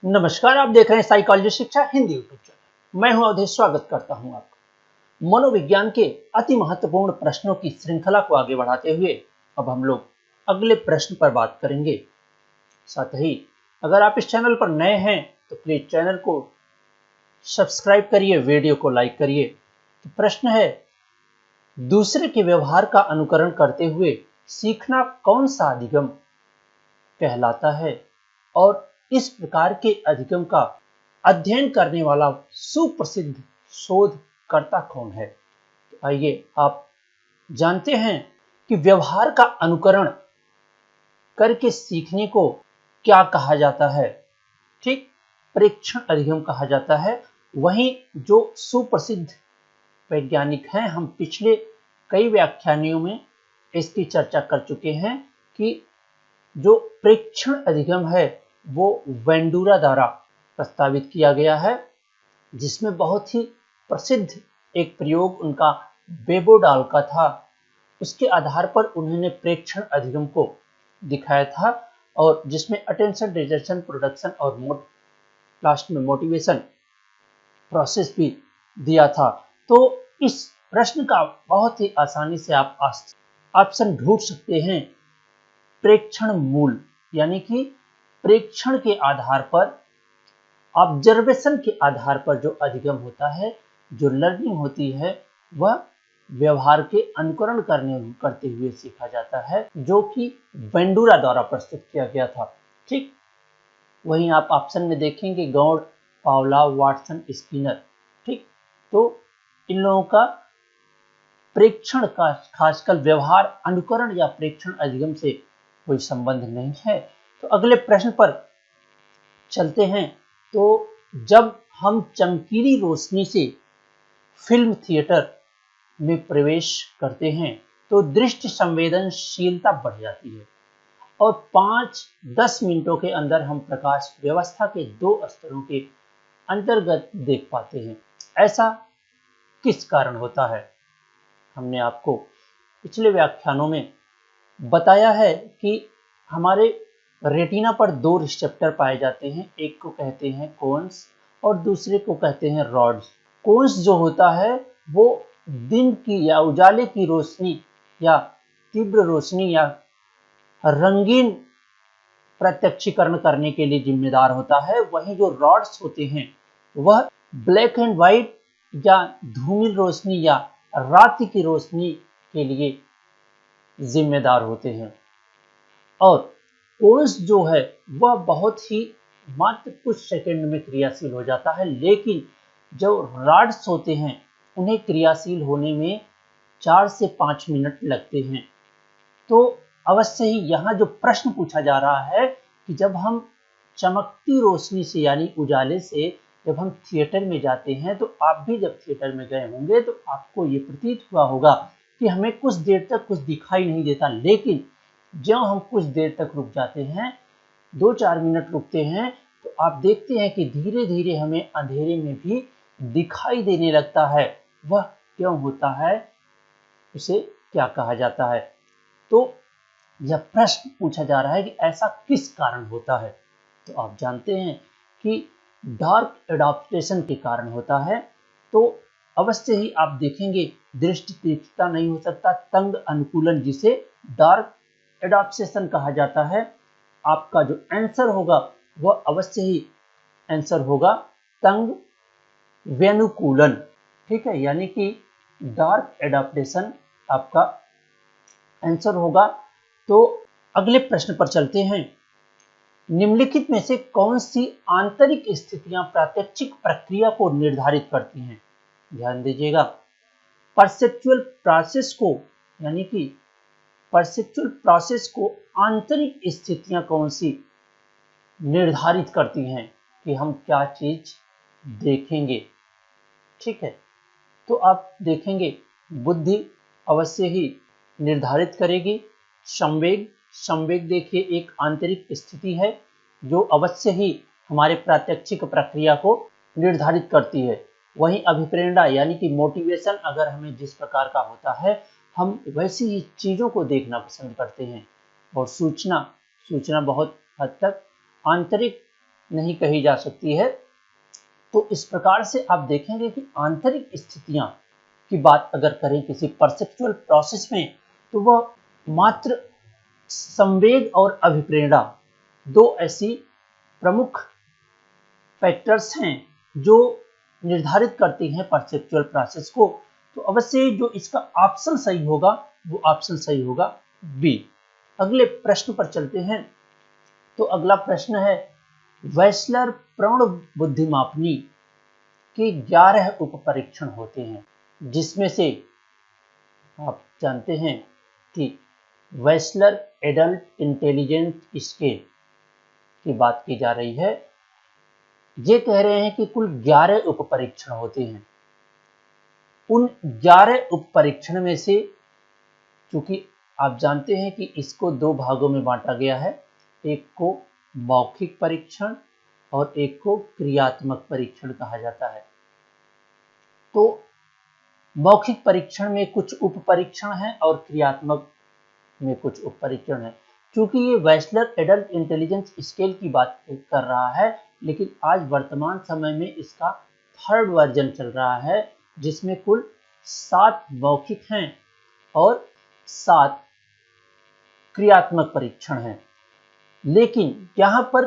नमस्कार, आप देख रहे हैं साइकोलॉजी शिक्षा हिंदी यूट्यूब चैनल। मैं हूं अवधेश, स्वागत करता हूं आपका। मनोविज्ञान के अति महत्वपूर्ण प्रश्नों की श्रृंखला को आगे बढ़ाते हुए अब हम लोग अगले प्रश्न पर बात करेंगे। साथ ही अगर आप इस चैनल पर नए हैं तो प्लीज चैनल को सब्सक्राइब करिए, वीडियो को लाइक करिए। तो प्रश्न है, दूसरे के व्यवहार का अनुकरण करते हुए सीखना कौन सा अधिगम कहलाता है और इस प्रकार के अधिगम का अध्ययन करने वाला सुप्रसिद्ध शोधकर्ता कौन है। तो आइए आप जानते हैं कि व्यवहार का अनुकरण करके सीखने को क्या कहा जाता है। ठीक, प्रेक्षण अधिगम कहा जाता है। वहीं जो सुप्रसिद्ध वैज्ञानिक हैं, हम पिछले कई व्याख्यानों में इसकी चर्चा कर चुके हैं कि जो प्रेक्षण अधिगम है वो वेंडूरा द्वारा प्रस्तावित किया गया है, जिसमें बहुत ही प्रसिद्ध एक प्रयोग उनका बेबोडाल का था। उसके आधार पर उन्होंने प्रेक्षण अधिगम को दिखाया था और जिसमें अटेंशन, रिटेंशन, प्रोडक्शन और लास्ट में मोटिवेशन प्रोसेस भी दिया था। तो इस प्रश्न का बहुत ही आसानी से आप ऑप्शन ढूंढ सकते हैं। प्रेक्षण मूल यानी कि प्रेक्षण के आधार पर, ऑब्जर्वेशन के आधार पर जो अधिगम होता है, जो लर्निंग होती है, वह व्यवहार के अनुकरण करते हुए सीखा जाता है, जो कि वेंडूरा द्वारा प्रस्तुत किया गया था। ठीक, वहीं आप ऑप्शन में देखेंगे गौड़, पावलोव, वाटसन, स्किनर। ठीक, तो इन लोगों का प्रेक्षण का, खासकर व्यवहार अनुकरण या प्रेक्षण अधिगम से कोई संबंध नहीं है। तो अगले प्रश्न पर चलते हैं। तो जब हम चमकीली रोशनी से फिल्म थिएटर में प्रवेश करते हैं तो दृष्टि संवेदनशीलता बढ़ जाती है और 5-10 मिनटों के अंदर हम प्रकाश व्यवस्था के 2 स्तरों के अंतर्गत देख पाते हैं। ऐसा किस कारण होता है? हमने आपको पिछले व्याख्यानों में बताया है कि हमारे रेटिना पर 2 रिसेप्टर पाए जाते हैं। एक को कहते हैं कोन्स और दूसरे को कहते हैं रॉड्स। कोन्स जो होता है वो दिन की या उजाले की रोशनी या तीव्र रोशनी या रंगीन प्रत्यक्षीकरण करने के लिए जिम्मेदार होता है। वहीं जो रॉड्स होते हैं वह ब्लैक एंड व्हाइट या धूमिल रोशनी या रात की रोशनी के लिए जिम्मेदार होते हैं। और कोन्स जो है वह बहुत ही मात्र कुछ सेकंड में क्रियाशील हो जाता है, लेकिन जो रॉड्स होते हैं उन्हें क्रियाशील होने में 4 से 5 मिनट लगते हैं। तो अवश्य ही यहाँ जो प्रश्न पूछा जा रहा है कि जब हम चमकती रोशनी से यानी उजाले से जब हम थिएटर में जाते हैं, तो आप भी जब थिएटर में गए होंगे तो आपको ये प्रतीत हुआ होगा कि हमें कुछ देर तक कुछ दिखाई नहीं देता, लेकिन जब हम कुछ देर तक रुक जाते हैं, 2-4 मिनट रुकते हैं, तो आप देखते हैं कि धीरे धीरे हमें अंधेरे में भी दिखाई देने लगता है। वह क्यों होता है, उसे क्या कहा जाता है? तो यह प्रश्न पूछा जा रहा है कि ऐसा किस कारण होता है। तो आप जानते हैं कि डार्क एडाप्टेशन के कारण होता है। तो अवश्य ही आप देखेंगे दृष्टि तीव्रता नहीं हो सकता, तंग अनुकूलन जिसे डार्क एडाप्टेशन कहा जाता है। आपका जो आंसर होगा वह अवश्य ही आंसर होगा तंग व्यनुकूलन। ठीक है, यानी कि डार्क एडाप्टेशन आपका आंसर होगा। तो अगले प्रश्न पर चलते हैं। निम्नलिखित में से कौन सी आंतरिक स्थितियां प्रात्यक्षिक प्रक्रिया को निर्धारित करती हैं? ध्यान दीजिएगा, परसेप्चुअल प्रोसेस को यानी कि परसेप्चुअल प्रोसेस को आंतरिक स्थितियां कौन सी निर्धारित करती हैं कि हम क्या चीज देखेंगे। ठीक है, तो आप देखेंगे बुद्धि अवश्य ही निर्धारित करेगी। संवेग देखिए एक आंतरिक स्थिति है जो अवश्य ही हमारे प्रात्यक्षिक प्रक्रिया को निर्धारित करती है। वहीं अभिप्रेरणा यानी कि मोटिवेशन अगर हमें जिस प्रकार का होता है, हम वैसी ही चीजों को देखना पसंद करते हैं। और सूचना बहुत हद तक आंतरिक नहीं कही जा सकती है। तो इस प्रकार से आप देखेंगे कि आंतरिक स्थितियां की बात अगर करें किसी परसेप्चुअल प्रोसेस में, तो वह मात्र संवेग और अभिप्रेरणा दो ऐसी प्रमुख फैक्टर्स हैं जो निर्धारित करती हैं परसेप्चुअल प्रोसेस को। तो अवश्य जो इसका ऑप्शन सही होगा वो ऑप्शन सही होगा बी। अगले प्रश्न पर चलते हैं। तो अगला प्रश्न है, वेस्लर प्रौढ़ बुद्धिमापनी के 11 उप परीक्षण होते हैं, जिसमें से आप जानते हैं कि वेस्लर एडल्ट इंटेलिजेंस स्केल की बात की जा रही है। ये कह रहे हैं कि कुल 11 उप परीक्षण होते हैं। उन 11 उप परीक्षण में से, क्योंकि आप जानते हैं कि इसको दो भागों में बांटा गया है, एक को मौखिक परीक्षण और एक को क्रियात्मक परीक्षण कहा जाता है। तो मौखिक परीक्षण में कुछ उप परीक्षण हैं और क्रियात्मक में कुछ उप परीक्षण हैं। क्योंकि ये वेस्लर एडल्ट इंटेलिजेंस स्केल की बात कर रहा है, लेकिन आज वर्तमान समय में इसका 3rd वर्जन चल रहा है, जिसमें कुल 7 मौखिक हैं और 7 क्रियात्मक परीक्षण हैं। लेकिन यहाँ पर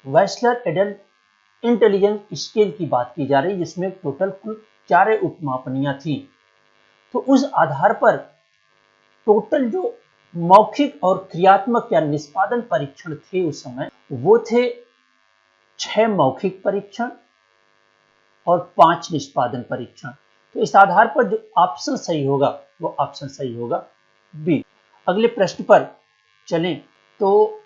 वेस्लर एडल्ट इंटेलिजेंस स्केल की बात की जा रही है, जिसमें टोटल कुल 4 उपमापनियां थी। तो उस आधार पर टोटल जो मौखिक और क्रियात्मक या निष्पादन परीक्षण थे उस समय, वो थे 6 मौखिक परीक्षण और 5 निष्पादन परीक्षण। तो इस आधार पर जो ऑप्शन सही होगा वो ऑप्शन सही होगा बी। अगले प्रश्न पर चलें। तो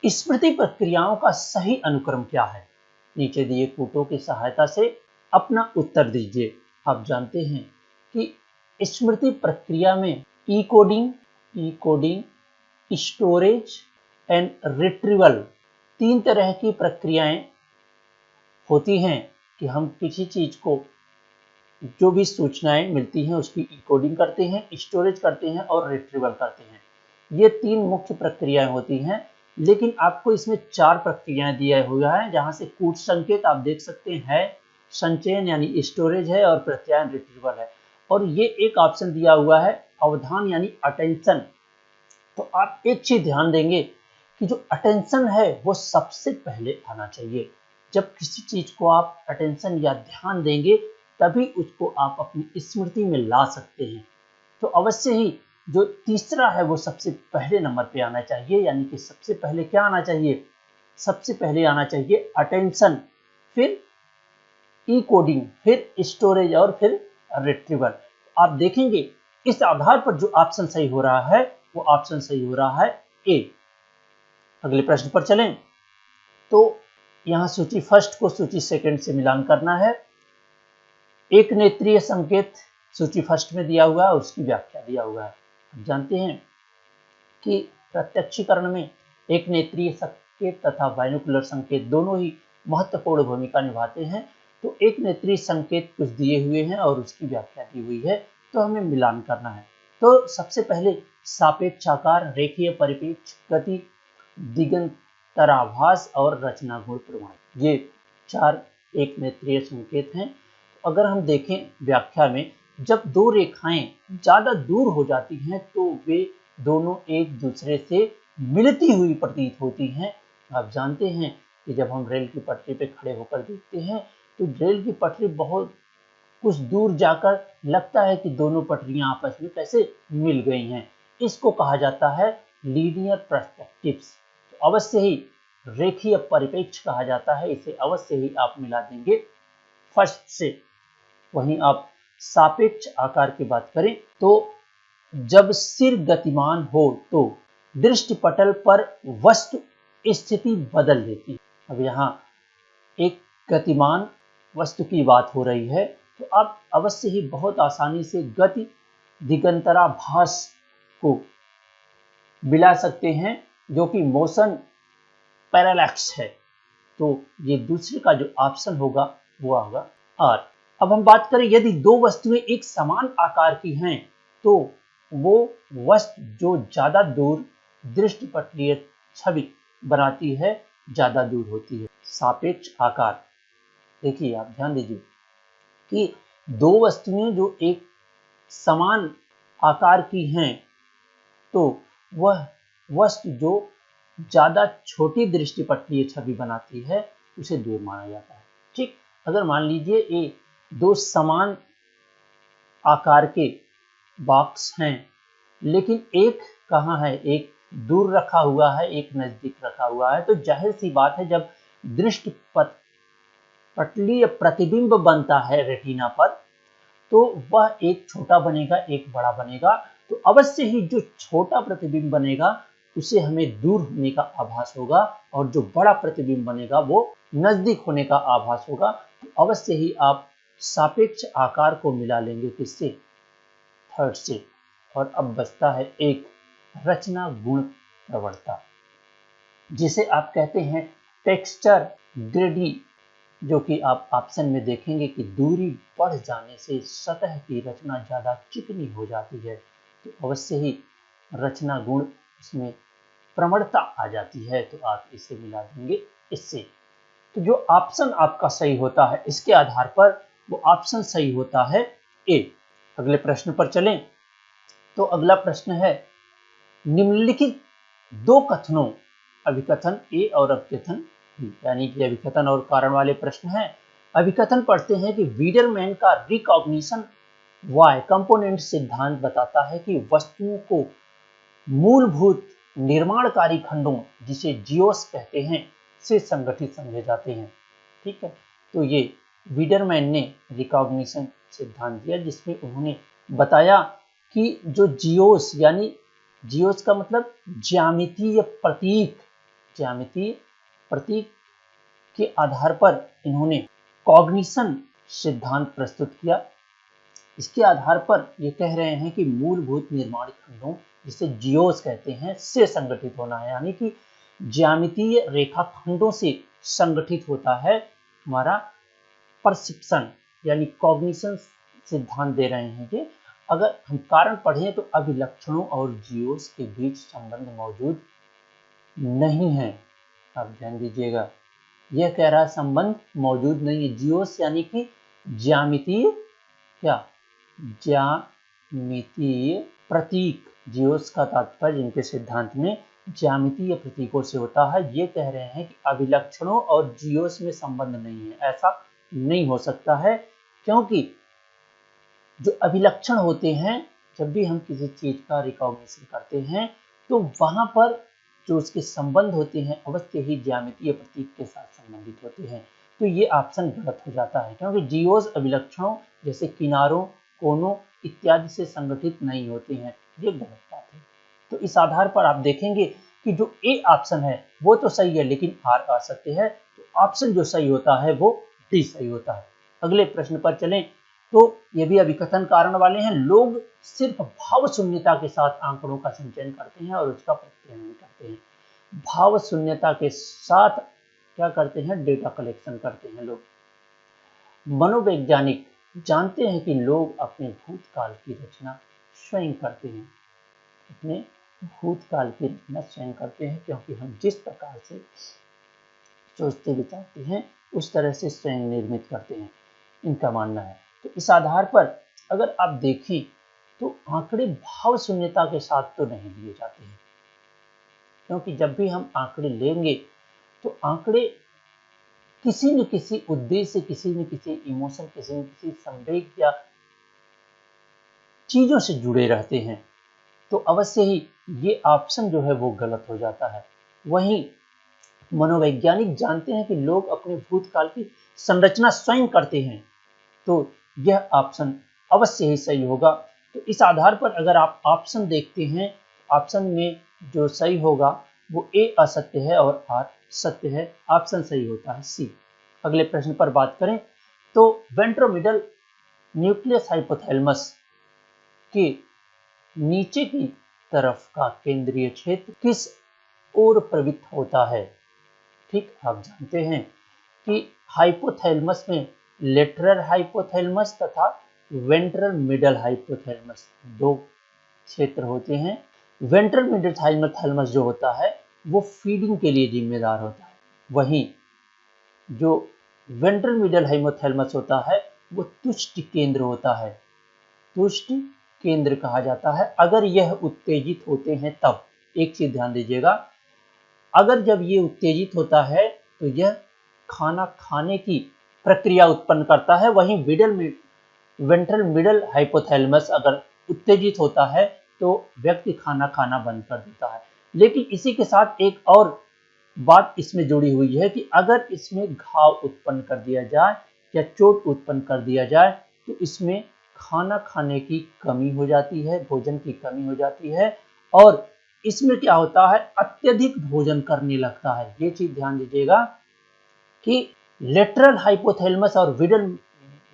स्मृति प्रक्रियाओं का सही अनुक्रम क्या है? नीचे दिए कूटों की सहायता से अपना उत्तर दीजिए। आप जानते हैं कि स्मृति प्रक्रिया में इकोडिंग, स्टोरेज एंड रिट्रीवल 3 तरह की प्रक्रियाएं होती हैं कि हम किसी चीज को, जो भी सूचनाएं मिलती हैं उसकी इकोडिंग करते हैं, स्टोरेज करते हैं और रिट्रीवल करते हैं। ये 3 मुख्य प्रक्रियाएं होती हैं। लेकिन आपको इसमें 4 प्रक्रियाएं दिया हुआ है, जहां से कूट संकेत आप देख सकते हैं, संचयन यानी स्टोरेज है और प्रत्यायन रिट्रीवल है। और ये एक ऑप्शन दिया हुआ है अवधान यानी अटेंशन। तो आप एक चीज ध्यान देंगे कि जो अटेंशन है वो सबसे पहले आना चाहिए। जब किसी चीज को आप अटेंशन या ध्यान देंगे तभी उसको आप अपनी स्मृति में ला सकते हैं। तो अवश्य ही जो तीसरा है वो सबसे पहले नंबर पे आना चाहिए, यानी कि सबसे पहले क्या आना चाहिए? सबसे पहले आना चाहिए अटेंशन, फिर इकोडिंग, फिर स्टोरेज और फिर रिट्रीवल। आप देखेंगे इस आधार पर जो ऑप्शन सही हो रहा है वो ऑप्शन सही हो रहा है ए। अगले प्रश्न पर चलें। तो यहां सूची फर्स्ट को सूची सेकंड से मिलान करना है। एक नेत्रीय संकेत सूची फर्स्ट में दिया हुआ है और उसकी व्याख्या दिया हुआ है। आप जानते हैं कि प्रत्यक्षीकरण में एक नेत्रीय संकेत तथा बाइनोकुलर संकेत दोनों ही महत्वपूर्ण भूमिका निभाते हैं। तो एक नेत्रीय संकेत कुछ दिए हुए हैं और उसकी व्याख्या दी हुई है, तो हमें मिलान करना है। तो सबसे पहले सापेक्षाकार, रेखीय परिप्रेक्ष्य, गति, दिगंतराभास और रचना गुण प्रमाण, ये 4 एक नेत्रीय संकेत हैं। अगर हम देखें व्याख्या में, जब दो रेखाएं ज्यादा दूर हो जाती हैं तो वे दोनों एक दूसरे से मिलती हुई प्रतीत होती हैं। आप जानते हैं कि जब हम रेल की पटरी पे खड़े होकर देखते हैं तो रेल की पटरी बहुत कुछ दूर जाकर लगता है कि दोनों पटरियां आपस में कैसे मिल गई हैं। इसको कहा जाता है लीनियर पर्सपेक्टिव्स। तो अवश्य ही रेखीय परिप्रेक्ष्य कहा जाता है, इसे अवश्य ही आप मिला देंगे फर्स्ट से। वहीं आप सापेक्ष आकार की बात करें तो जब सिर गतिमान हो तो दृष्टिपटल पर वस्तु स्थिति बदल देती है। अब यहाँ एक गतिमान वस्तु की बात हो रही है, तो आप अवश्य ही बहुत आसानी से गति दिगंतराभास को मिला सकते हैं, जो कि मोशन पैरालैक्स है। तो ये दूसरे का जो ऑप्शन होगा वो होगा आर। अब हम बात करें, यदि दो वस्तुएं एक समान आकार की हैं तो वो वस्तु जो ज्यादा दूर दृष्टिपटलीय छवि बनाती है ज्यादा दूर होती है। सापेक्ष आकार, देखिए आप ध्यान दीजिए कि दो वस्तुएं जो एक समान आकार की हैं, तो वह वस्तु जो ज्यादा छोटी दृष्टिपटलीय छवि बनाती है उसे दूर माना जाता है। ठीक, अगर मान लीजिए ये दो समान आकार के बॉक्स हैं, लेकिन एक कहाँ है, एक दूर रखा हुआ है, एक नजदीक रखा हुआ है, तो जाहिर सी बात है जब दृष्टि पटलीय प्रतिबिंब बनता है रेटिना पर, तो वह एक छोटा बनेगा, एक बड़ा बनेगा। तो अवश्य ही जो छोटा प्रतिबिंब बनेगा उसे हमें दूर होने का आभास होगा, और जो बड़ा प्रतिबिंब बनेगा वो नजदीक होने का आभास होगा। तो अवश्य ही आप सापेक्ष आकार को मिला लेंगे किससे, थर्ड से। और अब बचता है एक रचना गुण प्रवणता, जिसे आप कहते हैं टेक्सचर ग्रेडी, जो कि आप ऑप्शन में देखेंगे कि दूरी बढ़ जाने से सतह की रचना ज्यादा चिकनी हो जाती है। तो अवश्य ही रचना गुण इसमें प्रवणता आ जाती है, तो आप इसे मिला देंगे इससे। तो जो ऑप्शन आपका सही होता है इसके आधार पर वो ऑप्शन सही होता है ए। अगले प्रश्न पर चलें तो अगला प्रश्न है, निम्नलिखित दो कथनों, अभिकथन ए और अभिकथन बी, यानी कि अभिकथन और कारण वाले प्रश्न हैं। अभिकथन पढ़ते हैं कि वीडरमैन का रिकॉग्निशन वाई कंपोनेंट सिद्धांत बताता है कि वस्तुओं को मूलभूत निर्माणकारी खंडों, जिसे जियोस कहते हैं, से संगठित समझे जाते हैं। ठीक है, तो ये वीडरमैन ने रिकॉग्निशन सिद्धांत दिया, जिसमें उन्होंने बताया कि जो जियोस, यानी जियोस का मतलब ज्यामितीय प्रतीक, ज्यामितीय प्रतीक के आधार पर इन्होंने कॉग्निशन सिद्धांत प्रस्तुत किया। इसके आधार पर ये कह रहे हैं कि मूलभूत निर्माण खंडों, जिसे जियोस कहते हैं, से संगठित होना है, यानी कि ज्यामितीय रेखा खंडों से संगठित होता है हमारा परसेप्शन, यानी कॉग्निशन सिद्धांत दे रहे हैं ये। अगर हम कारण पढ़ें तो अभिलक्षणों और जियोस के बीच संबंध मौजूद नहीं है। आप ध्यान दीजिएगा, यह कह रहा है संबंध मौजूद नहीं है। जियोस यानी कि ज्यामितीय, क्या, ज्यामितीय प्रतीक, जियोस का तात्पर्य इनके सिद्धांत में ज्यामितीय प्रतीकों से होता है। ये कह रहे हैं कि अभिलक्षणों और जियोस में संबंध नहीं है, ऐसा नहीं हो सकता है, क्योंकि जो अभिलक्षण होते हैं, जब भी हम किसी चीज का रिकॉग्निशन करते हैं तो वहां पर जो उसके संबंध होते हैं अवश्य ही ज्यामितीय प्रतीक के साथ संबंधित होते हैं। तो ये ऑप्शन गलत हो जाता है, क्योंकि जियोस अभिलक्षणों जैसे किनारों, कोनों इत्यादि से संगठित नहीं होते हैं। ये गलत बात है। तो इस आधार पर आप देखेंगे कि जो ए ऑप्शन है वो तो सही है, लेकिन आर असत्य है। तो ऑप्शन जो सही होता है वो डी सही होता है। अगले प्रश्न पर चलें तो ये भी अभिकथन कारण वाले हैं। लोग सिर्फ भाव शून्यता के साथ आंकड़ों का संचयन करते हैं और उसका प्रत्यायन करते हैं। भाव शून्यता के साथ क्या करते हैं, डेटा कलेक्शन करते हैं लोग। मनोवैज्ञानिक जानते हैं कि लोग अपने भूतकाल की रचना स्वयं करते हैं, अपने भूतकाल की रचना स्वयं करते हैं, क्योंकि हम जिस प्रकार से सोचते विचारते हैं उस तरह से स्वयं निर्मित करते हैं, इनका मानना है। तो इस आधार पर अगर आप देखें तो आंकड़े भाव शून्यता के साथ तो नहीं लिए जाते हैं, क्योंकि जब भी हम आंकड़े लेंगे तो आंकड़े किसी न किसी उद्देश्य, किसी न किसी इमोशन, किसी न किसी संवेग या चीजों से जुड़े रहते हैं। तो अवश्य ही ये ऑप्शन जो है वो गलत हो जाता है। वहीं मनोवैज्ञानिक जानते हैं कि लोग अपने भूतकाल की संरचना स्वयं करते हैं, तो यह ऑप्शन अवश्य ही सही होगा। तो इस आधार पर अगर आप ऑप्शन देखते हैं, ऑप्शन में जो सही होगा वो ए असत्य है और आर सत्य है। ऑप्शन सही होता है सी। अगले प्रश्न पर बात करें तो वेंट्रोमिडल न्यूक्लियस हाइपोथैलेमस के नीचे की तरफ का केंद्रीय क्षेत्र किस ओर प्रवृत्त होता है। ठीक, आप जानते हैं कि हाइपोथैलेमस में लेटरल हाइपोथैलेमस तथा वेंट्रल मिडल हाइपोथैलेमस दो क्षेत्र होते हैं। वेंट्रल मिडल हाइपोथैलेमस जो होता है वो फीडिंग के लिए जिम्मेदार होता है, वहीं जो वेंट्रल मीडियल हाइपोथैलेमस होता है वो तुष्टि केंद्र होता है, तुष्टि केंद्र कहा जाता है। अगर यह उत्तेजित होते हैं तब, एक चीज ध्यान दीजिएगा, अगर जब ये उत्तेजित होता है तो यह खाना खाने की प्रक्रिया उत्पन्न करता है। वहीं वेंट्रल मिडल हाइपोथैलेमस अगर उत्तेजित होता है तो व्यक्ति खाना खाना बंद कर देता है। लेकिन इसी के साथ एक और बात इसमें जुड़ी हुई है कि अगर इसमें घाव उत्पन्न कर दिया जाए या चोट उत्पन्न कर दिया जाए तो इसमें खाना खाने की कमी हो जाती है, भोजन की कमी हो जाती है और इसमें क्या होता है, अत्यधिक भोजन करने लगता है। ये चीज ध्यान दीजिएगा कि लेटरल हाइपोथैलेमस और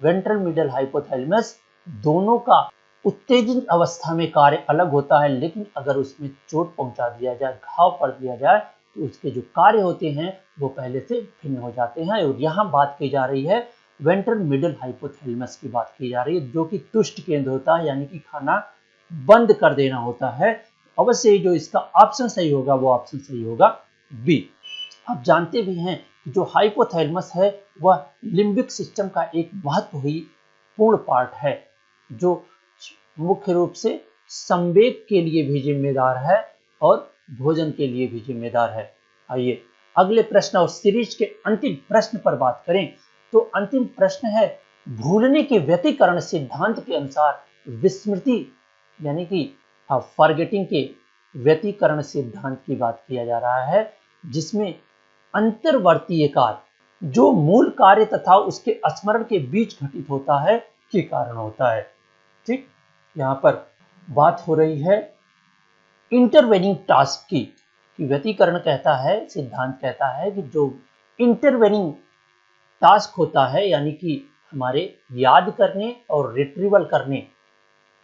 वेंट्रल मिडल हाइपोथैलेमस दोनों का उत्तेजित अवस्था में कार्य अलग होता है, लेकिन अगर उसमें चोट पहुंचा दिया जाए, घाव कर दिया जाए तो उसके जो कार्य होते हैं वो पहले से भिन्न हो जाते हैं। और यहाँ बात की जा रही है वेंट्रल मिडल हाइपोथैलेमस की बात की जा रही है, जो कि तुष्ट केंद्र होता है, यानी कि खाना बंद कर देना होता है। अवश्य ही जो इसका ऑप्शन सही होगा वो ऑप्शन सही होगा बी। आप जानते भी हैं जो हाइपोथैलेमस है वह लिम्बिक सिस्टम का एक महत्वपूर्ण पार्ट है, जो मुख्य रूप से संवेग के लिए भी जिम्मेदार है और भोजन के लिए भी जिम्मेदार है। आइए अगले प्रश्न और सीरीज के अंतिम प्रश्न पर बात करें। तो अंतिम प्रश्न है, भूलने के व्यतिकरण सिद्धांत के अनुसार विस्मृति यानी कि फॉरगेटिंग के व्यतिकरण सिद्धांत की बात किया जा रहा है, जिसमें अंतर्वर्तीय कार्य जो मूल कार्य तथा उसके स्मरण के बीच घटित होता है के कारण होता है। ठीक, यहाँ पर बात हो रही है इंटरवेनिंग टास्क की। व्यतिकरण कहता है, सिद्धांत कहता है कि जो इंटरवेनिंग टास्क होता है, यानी कि हमारे याद करने और रिट्रीवल करने,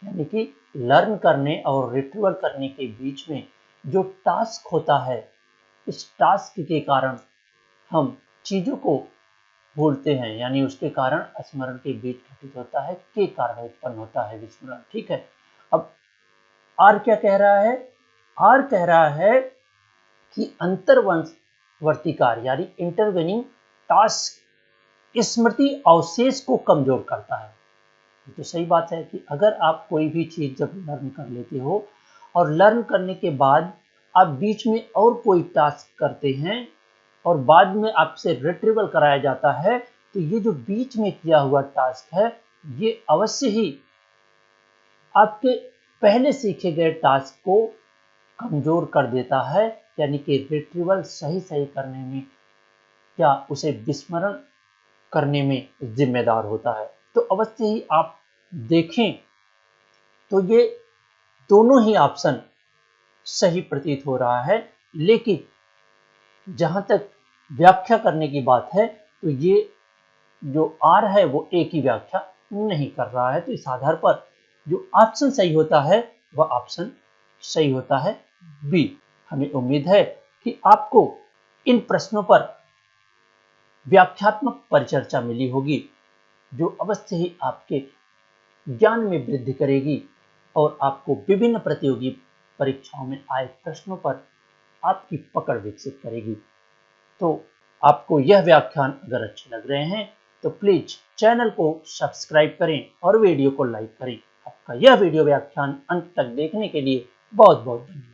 यानी कि लर्न करने और रिट्रीवल करने के बीच में जो टास्क होता है, इस टास्क के कारण हम चीजों को भूलते हैं, यानी उसके कारण स्मरण के बीच घटित होता है के कारण उत्पन्न होता है विस्मरण। ठीक है, अब आर क्या कह रहा है, आर कह रहा है कि अंतर्वर्ती कार्य यानी इंटरवेनिंग टास्क स्मृति अवशेष को कमजोर करता है। तो सही बात है कि अगर आप कोई भी चीज जब लर्न कर लेते हो और लर्न करने के बाद आप बीच में और कोई टास्क करते हैं और बाद में आपसे रिट्रीवल कराया जाता है, तो ये जो बीच में किया हुआ टास्क है ये अवश्य ही आपके पहले सीखे गए टास्क को कमजोर कर देता है, यानी कि रिट्रीवल सही करने में या उसे विस्मरण करने में जिम्मेदार होता है। तो अवश्य ही आप देखें तो ये दोनों ही ऑप्शन सही प्रतीत हो रहा है, लेकिन जहां तक व्याख्या करने की बात है तो ये जो आर है वो ए की व्याख्या नहीं कर रहा है। तो इस आधार पर जो ऑप्शन सही होता है वह ऑप्शन सही होता है बी। हमें उम्मीद है कि आपको इन प्रश्नों पर व्याख्यात्मक परिचर्चा मिली होगी, जो अवश्य ही आपके ज्ञान में वृद्धि करेगी और आपको विभिन्न प्रतियोगी परीक्षाओं में आए प्रश्नों पर आपकी पकड़ विकसित करेगी। तो आपको यह व्याख्यान अगर अच्छे लग रहे हैं तो प्लीज चैनल को सब्सक्राइब करें और वीडियो को लाइक करें। आपका यह वीडियो व्याख्यान अंत तक देखने के लिए बहुत बहुत धन्यवाद।